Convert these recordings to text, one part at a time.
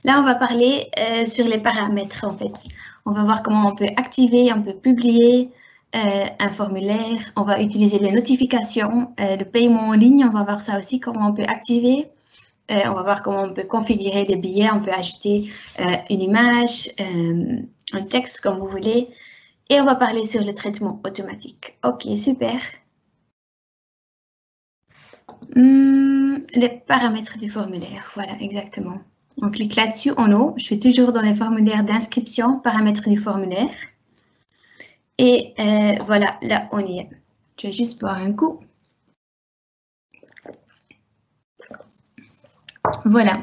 Là, on va parler sur les paramètres, en fait. On va voir comment on peut activer, on peut publier un formulaire. On va utiliser les notifications, le paiement en ligne. On va voir ça aussi, comment on peut activer. On va voir comment on peut configurer les billets. On peut ajouter une image, un texte, comme vous voulez. Et on va parler sur le traitement automatique. OK, super. Les paramètres du formulaire, voilà, exactement. On clique là-dessus en haut. Je suis toujours dans les formulaires d'inscription, paramètres du formulaire. Et voilà, là, on y est. Je vais juste boire un coup. Voilà.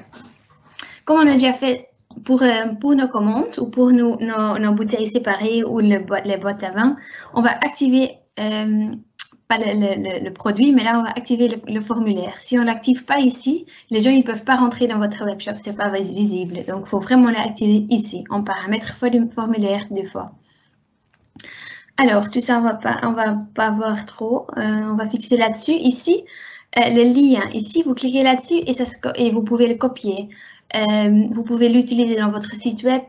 Comme on a déjà fait pour nos commandes ou pour nos bouteilles séparées ou les boîtes à vin, on va activer pas le produit, mais là, on va activer le formulaire. Si on ne l'active pas ici, les gens ne peuvent pas rentrer dans votre webshop, ce n'est pas visible. Donc, il faut vraiment l'activer ici, en paramètres formulaire 2 fois. Alors, tout ça, on va pas voir trop. On va fixer là-dessus. Ici, le lien. Ici, vous cliquez là-dessus et vous pouvez le copier. Vous pouvez l'utiliser dans votre site web,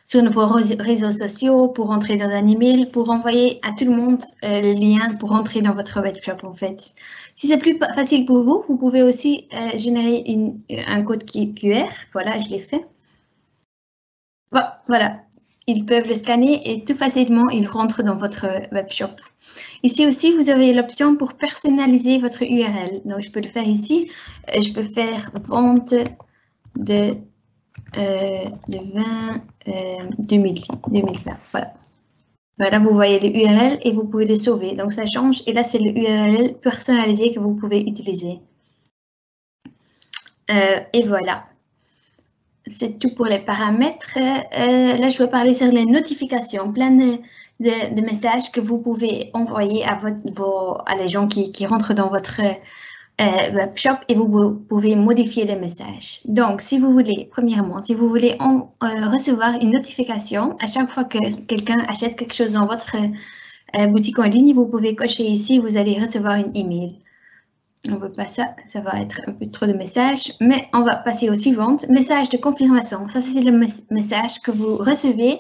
sur vos réseaux sociaux, pour entrer dans un email, pour envoyer à tout le monde le lien pour entrer dans votre webshop, en fait. Si c'est plus facile pour vous, vous pouvez aussi générer un code QR. Voilà, je l'ai fait. Voilà. Ils peuvent le scanner et tout facilement, ils rentrent dans votre webshop. Ici aussi, vous avez l'option pour personnaliser votre URL. Donc, je peux le faire ici. Je peux faire vente de vin 2020. Voilà. Voilà, vous voyez le URL et vous pouvez le sauver. Donc, ça change. Et là, c'est le URL personnalisé que vous pouvez utiliser. Et voilà. C'est tout pour les paramètres. Là, je vais parler sur les notifications. Plein de messages que vous pouvez envoyer à les gens qui rentrent dans votre webshop et vous pouvez modifier les messages. Donc, si vous voulez, premièrement, si vous voulez recevoir une notification à chaque fois que quelqu'un achète quelque chose dans votre boutique en ligne, vous pouvez cocher ici, vous allez recevoir une email. On ne veut pas ça, ça va être un peu trop de messages, mais on va passer au suivant. Message de confirmation. Ça, c'est le message que vous recevez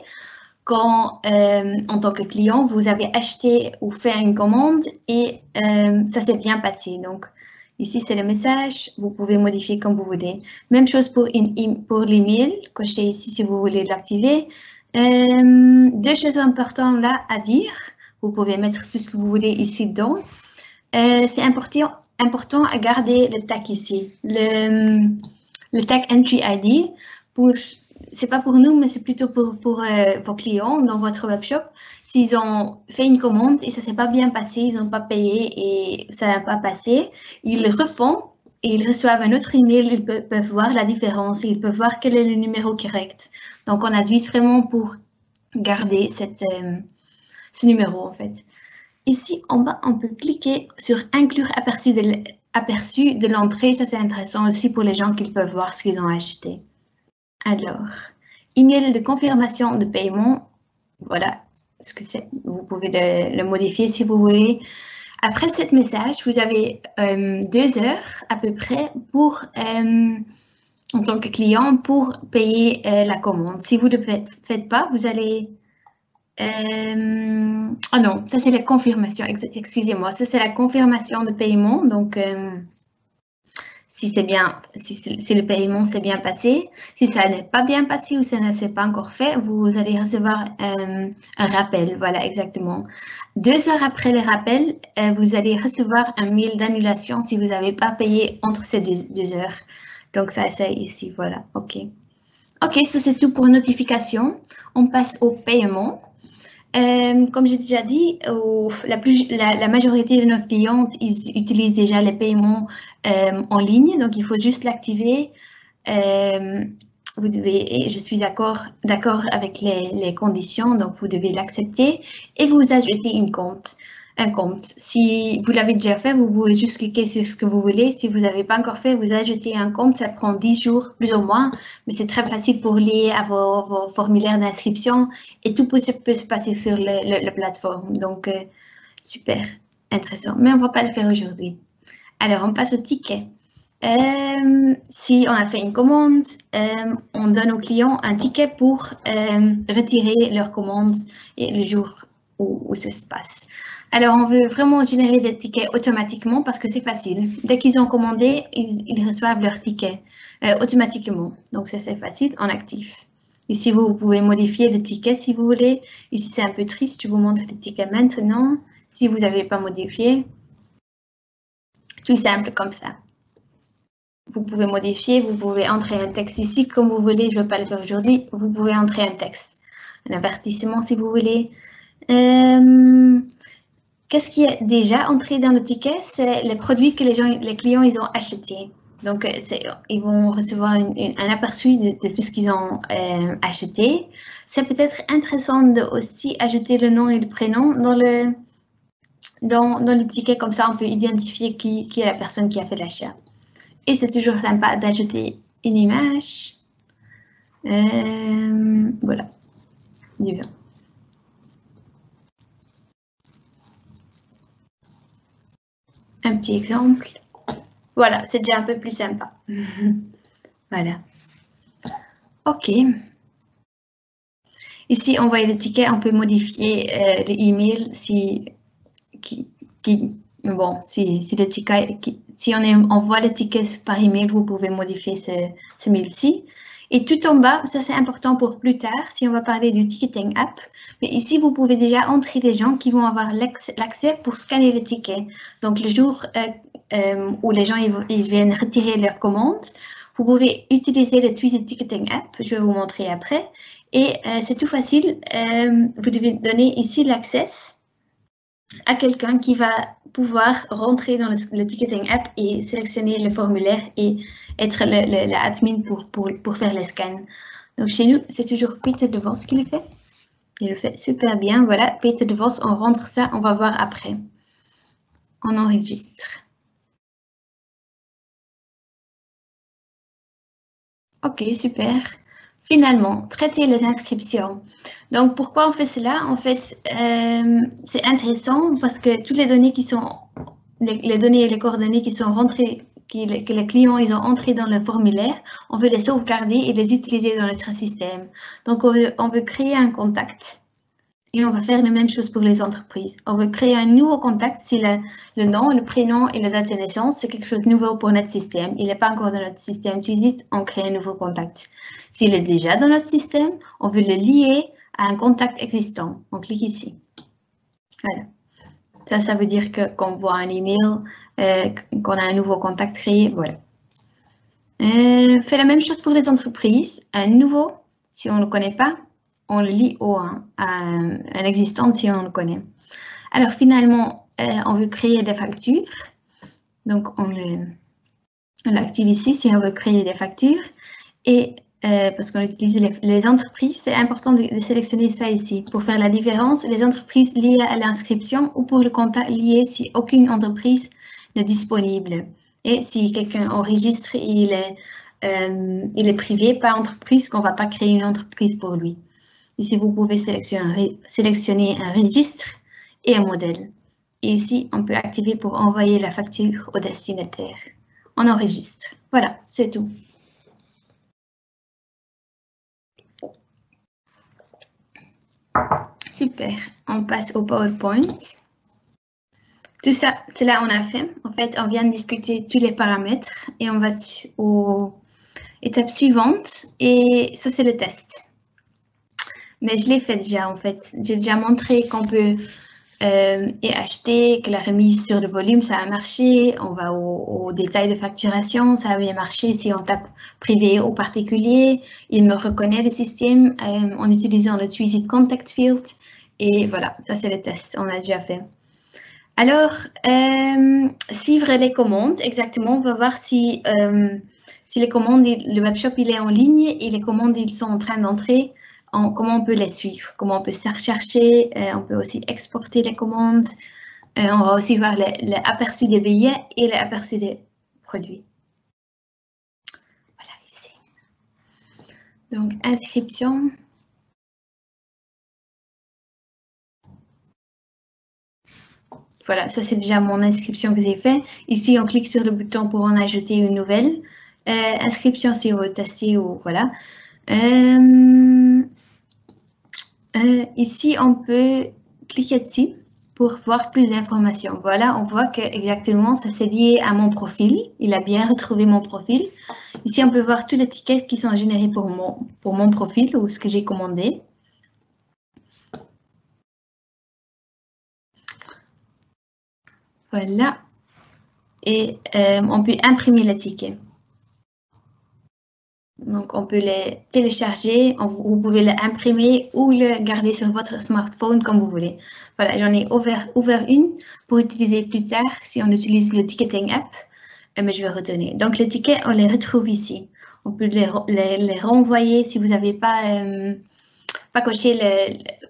quand, en tant que client, vous avez acheté ou fait une commande et ça s'est bien passé. Donc, ici, c'est le message. Vous pouvez modifier comme vous voulez. Même chose pour l'email. Cochez ici si vous voulez l'activer. Deux choses importantes là à dire. Vous pouvez mettre tout ce que vous voulez ici dedans. C'est important à garder le tag ici, le tag Entry ID. C'est pas pour nous, mais c'est plutôt pour vos clients dans votre webshop. S'ils ont fait une commande et ça s'est pas bien passé, ils n'ont pas payé et ça n'a pas passé, ils le refont et ils reçoivent un autre email, ils peuvent voir la différence, ils peuvent voir quel est le numéro correct. Donc, on advise vraiment pour garder ce numéro, en fait. Ici, en bas, on peut cliquer sur « Inclure aperçu de l'entrée ». Ça, c'est intéressant aussi pour les gens qui peuvent voir ce qu'ils ont acheté. Alors, email de confirmation de paiement. Voilà ce que c'est. Vous pouvez le modifier si vous voulez. Après ce message, vous avez 2 heures à peu près pour, en tant que client, pour payer la commande. Si vous ne le faites pas, vous allez... Ah non, ça c'est la confirmation, excusez-moi, ça c'est la confirmation de paiement. Donc, si le paiement s'est bien passé, si ça n'est pas bien passé ou ça ne s'est pas encore fait, vous allez recevoir un rappel. Voilà, exactement. 2 heures après le rappel, vous allez recevoir un mail d'annulation si vous n'avez pas payé entre ces 2 heures. Donc, ça c'est ici, voilà, ok. Ok, ça c'est tout pour notification. On passe au paiement. Comme j'ai déjà dit, la majorité de nos clients ils utilisent déjà les paiements en ligne, donc il faut juste l'activer. Je suis d'accord avec les conditions, donc vous devez l'accepter et vous ajoutez un compte. Si vous l'avez déjà fait, vous pouvez juste cliquer sur ce que vous voulez. Si vous n'avez pas encore fait, vous ajoutez un compte. Ça prend 10 jours, plus ou moins, mais c'est très facile pour lier à vos formulaires d'inscription et tout peut se passer sur la plateforme. Donc, super intéressant. Mais on ne va pas le faire aujourd'hui. Alors, on passe au ticket. Si on a fait une commande, on donne au client un ticket pour retirer leur commande et le jour où ça se passe. Alors, on veut vraiment générer des tickets automatiquement parce que c'est facile. Dès qu'ils ont commandé, ils reçoivent leur ticket automatiquement. Donc, ça, c'est facile en actif. Ici, vous pouvez modifier le ticket si vous voulez. Ici, c'est un peu triste. Je vous montre le ticket maintenant. Si vous n'avez pas modifié, tout simple comme ça. Vous pouvez modifier, vous pouvez entrer un texte ici comme vous voulez. Je ne vais pas le faire aujourd'hui. Vous pouvez entrer un texte, un avertissement si vous voulez. Qu'est-ce qui est déjà entré dans le ticket? C'est les produits que les clients ils ont achetés. Donc, ils vont recevoir un aperçu de tout ce qu'ils ont acheté. C'est peut-être intéressant de aussi ajouter le nom et le prénom dans le ticket. Comme ça, on peut identifier qui est la personne qui a fait l'achat. Et c'est toujours sympa d'ajouter une image. Voilà. Un petit exemple. Voilà, c'est déjà un peu plus sympa. Voilà. OK. Ici, envoyer le ticket, on peut modifier les emails si le ticket, si on envoie le ticket par email, vous pouvez modifier ce mail-ci. Et tout en bas, ça c'est important pour plus tard, si on va parler du ticketing app. Mais ici, vous pouvez déjà entrer les gens qui vont avoir l'accès pour scanner le ticket. Donc, le jour où les gens ils viennent retirer leur commande, vous pouvez utiliser le Twizy Ticketing App. Je vais vous montrer après. Et c'est tout facile. Vous devez donner ici l'accès à quelqu'un qui va pouvoir rentrer dans le ticketing app et sélectionner le formulaire et être l'admin pour faire les scans. Donc chez nous, c'est toujours Peter de Vos qui le fait. Il le fait super bien. Voilà, Peter de Vos, on rentre ça, on va voir après. On enregistre. Ok, super. Finalement, traiter les inscriptions. Donc, pourquoi on fait cela? En fait, c'est intéressant parce que toutes les données qui sont, les données et les coordonnées qui sont rentrées, que les clients ils ont entrées dans le formulaire, on veut les sauvegarder et les utiliser dans notre système. Donc, on veut créer un contact. Et on va faire la même chose pour les entreprises. On veut créer un nouveau contact si le nom, le prénom et la date de naissance, c'est quelque chose de nouveau pour notre système. Il n'est pas encore dans notre système Twizy, on crée un nouveau contact. S'il est déjà dans notre système, on veut le lier à un contact existant. On clique ici. Voilà. Ça veut dire qu'on voit un email, qu'on a un nouveau contact créé. Voilà. Fait la même chose pour les entreprises. Un nouveau, si on ne le connaît pas, on le lie à un existant si on le connaît. Alors finalement, on veut créer des factures. Donc on l'active ici si on veut créer des factures. Et parce qu'on utilise les entreprises, c'est important de sélectionner ça ici pour faire la différence. Les entreprises liées à l'inscription ou pour le contact lié si aucune entreprise n'est disponible. Et si quelqu'un enregistre, il est privé, pas entreprise, qu'on ne va pas créer une entreprise pour lui. Ici, vous pouvez sélectionner un registre et un modèle. Et ici, on peut activer pour envoyer la facture au destinataire. On enregistre. Voilà, c'est tout. Super. On passe au PowerPoint. Tout ça, c'est là on a fait. En fait, on vient de discuter tous les paramètres et on va aux étapes suivantes. Et ça, c'est le test. Mais je l'ai fait déjà, en fait. J'ai déjà montré qu'on peut acheter, que la remise sur le volume, ça a marché. On va aux détails de facturation, ça a bien marché. Si on tape privé ou particulier, il me reconnaît le système en utilisant le Twizy Contact Field. Et voilà, ça c'est le test, on a déjà fait. Alors, suivre les commandes, exactement, on va voir si les commandes, le webshop il est en ligne et les commandes ils sont en train d'entrer, comment on peut les suivre, comment on peut chercher, on peut aussi exporter les commandes, on va aussi voir l'aperçu des billets et l'aperçu des produits. Voilà ici. Donc, inscription. Voilà, ça c'est déjà mon inscription que j'ai fait. Ici, on clique sur le bouton pour en ajouter une nouvelle. Inscription si on veut tester ou voilà. Ici, on peut cliquer dessus pour voir plus d'informations. Voilà, on voit que exactement ça c'est lié à mon profil. Il a bien retrouvé mon profil. Ici, on peut voir tous les tickets qui sont générés pour mon profil ou ce que j'ai commandé. Voilà. Et on peut imprimer les tickets. Donc, on peut les télécharger, vous pouvez l'imprimer ou le garder sur votre smartphone comme vous voulez. Voilà, j'en ai ouvert une pour utiliser plus tard si on utilise le ticketing app, mais je vais retourner. Donc, les tickets, on les retrouve ici. On peut les renvoyer si vous n'avez pas coché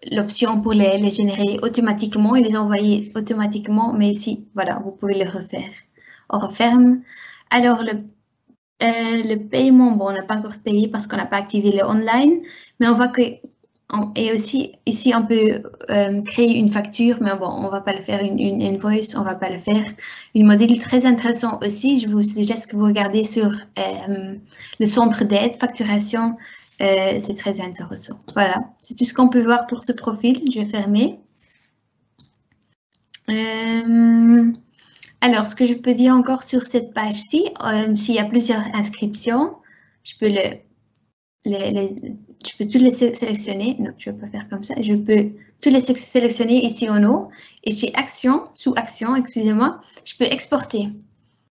l'option pour les générer automatiquement et les envoyer automatiquement, mais ici, voilà, vous pouvez le refaire. On referme. Alors, le paiement, bon, on n'a pas encore payé parce qu'on n'a pas activé le online, mais on voit que, et aussi ici, on peut créer une facture, mais bon, on va pas le faire, une invoice, on va pas le faire. Une modèle très intéressant aussi, je vous suggère que vous regardez sur le centre d'aide, facturation, c'est très intéressant. Voilà, c'est tout ce qu'on peut voir pour ce profil, je vais fermer. Alors, ce que je peux dire encore sur cette page-ci, s'il y a plusieurs inscriptions, je peux tous les sélectionner. Non, je ne vais pas faire comme ça. Je peux tous les sélectionner ici en haut. Et chez Action, sous Action, excusez-moi, je peux exporter.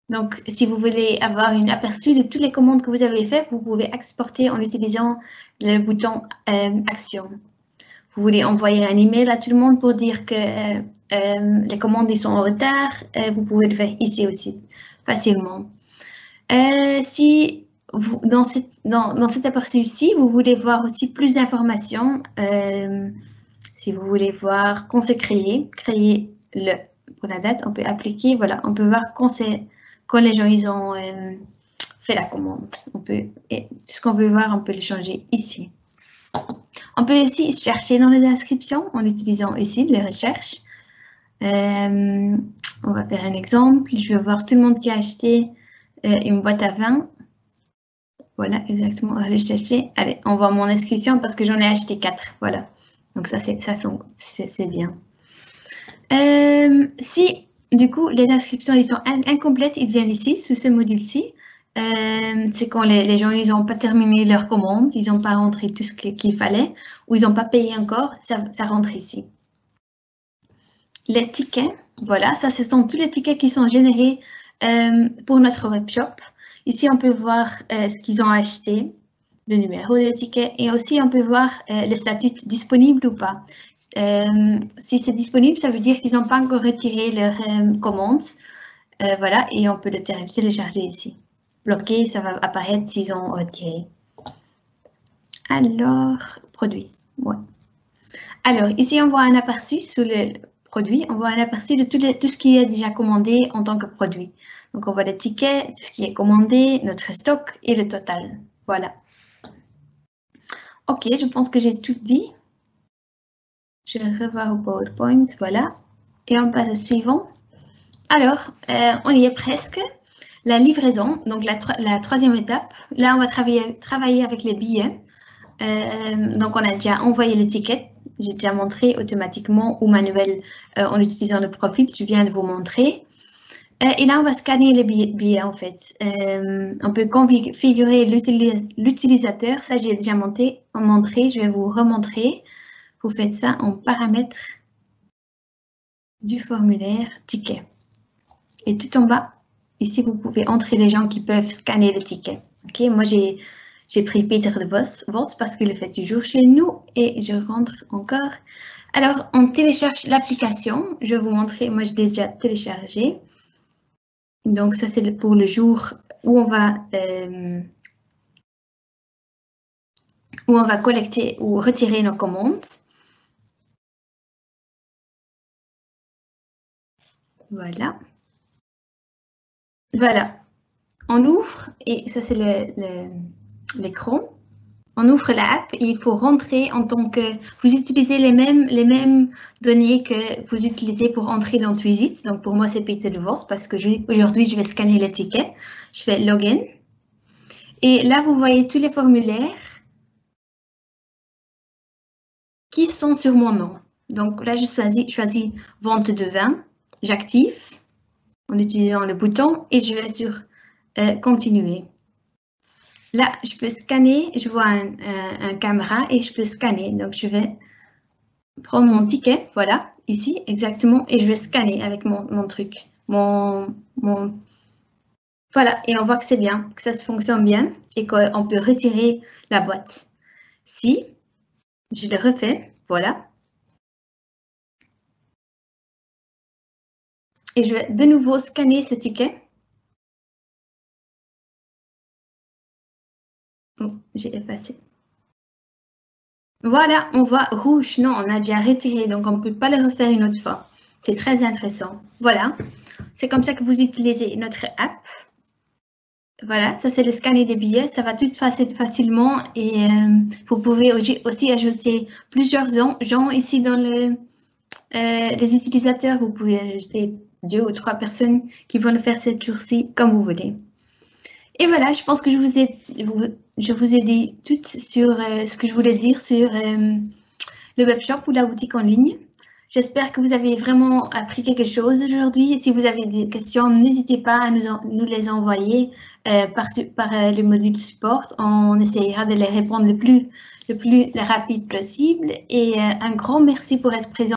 Donc, si vous voulez avoir un aperçu de toutes les commandes que vous avez faites, vous pouvez exporter en utilisant le bouton Action. Vous voulez envoyer un email à tout le monde pour dire que les commandes ils sont en retard, vous pouvez le faire ici aussi, facilement. Si vous, dans cet aperçu-ci, vous voulez voir aussi plus d'informations, si vous voulez voir quand c'est créé pour la date, on peut appliquer, voilà, on peut voir quand les gens ils ont fait la commande. Et tout ce qu'on veut voir, on peut le changer ici. On peut aussi chercher dans les inscriptions en utilisant ici les recherches. On va faire un exemple. Je vais voir tout le monde qui a acheté une boîte à vin. Voilà, exactement. On va aller chercher. Allez, on voit mon inscription parce que j'en ai acheté 4. Voilà. Donc ça, c'est bien. Si, du coup, les inscriptions ils sont incomplètes, ils viennent ici, sous ce module-ci. C'est quand les gens ils n'ont pas terminé leur commande, ils n'ont pas rentré tout ce qu'il fallait, ou ils n'ont pas payé encore, ça rentre ici. Les tickets, voilà, ça ce sont tous les tickets qui sont générés pour notre webshop. Ici, on peut voir ce qu'ils ont acheté, le numéro de ticket, et aussi on peut voir le statut disponible ou pas. Si c'est disponible, ça veut dire qu'ils n'ont pas encore retiré leur commande. Voilà, et on peut le télécharger ici. Bloqué, ça va apparaître s'ils ont retiré. Alors, produit. Ouais. Alors, ici, on voit un aperçu sur le produit. On voit un aperçu de tout ce qui est déjà commandé en tant que produit. Donc, on voit les tickets, tout ce qui est commandé, notre stock et le total. Voilà. OK, je pense que j'ai tout dit. Je vais revoir au PowerPoint. Voilà. Et on passe au suivant. Alors, on y est presque. La livraison, donc la troisième étape. Là, on va travailler avec les billets. Donc, on a déjà envoyé le ticket. J'ai déjà montré automatiquement ou manuel en utilisant le profil. Je viens de vous montrer. Et là, on va scanner les billets en fait. On peut configurer l'utilisateur. Ça, j'ai déjà montré. Je vais vous remontrer. Vous faites ça en paramètres du formulaire ticket. Et tout en bas, ici, vous pouvez entrer les gens qui peuvent scanner le ticket. Ok, moi, j'ai pris Peter de Vos parce qu'il le fait toujours chez nous et je rentre encore. Alors, on télécharge l'application. Je vais vous montrer. Moi, je l'ai déjà téléchargé. Donc, ça, c'est pour le jour où on va collecter ou retirer nos commandes. Voilà. Voilà. On ouvre et ça, c'est l'écran. on ouvre l'app et il faut rentrer en tant que... Vous utilisez les mêmes données que vous utilisez pour entrer dans Twisit. Donc, pour moi, c'est Peter de Vos parce que aujourd'hui, je vais scanner les tickets. Je fais Login. Et là, vous voyez tous les formulaires qui sont sur mon nom. Donc là, je choisis vente de vin. J'active en utilisant le bouton et je vais sur continuer. Là, je peux scanner, je vois un caméra et je peux scanner. Donc, je vais prendre mon ticket, voilà, ici, exactement, et je vais scanner avec mon truc, voilà, et on voit que c'est bien, que ça se fonctionne bien et qu'on peut retirer la boîte. Si je le refais, voilà. Et je vais de nouveau scanner ce ticket. Oh, j'ai effacé. Voilà, on voit rouge. Non, on a déjà retiré, donc on ne peut pas le refaire une autre fois. C'est très intéressant. Voilà, c'est comme ça que vous utilisez notre app. Voilà, ça c'est le scanner des billets. Ça va tout facilement et vous pouvez aussi ajouter plusieurs gens ici dans les utilisateurs. Vous pouvez ajouter 2 ou 3 personnes qui vont le faire cette jour-ci comme vous voulez. Et voilà, je pense que je vous ai dit tout sur ce que je voulais dire sur le webshop ou la boutique en ligne. J'espère que vous avez vraiment appris quelque chose aujourd'hui. Si vous avez des questions, n'hésitez pas à nous les envoyer par le module support. On essayera de les répondre le plus rapide possible. Et un grand merci pour être présent.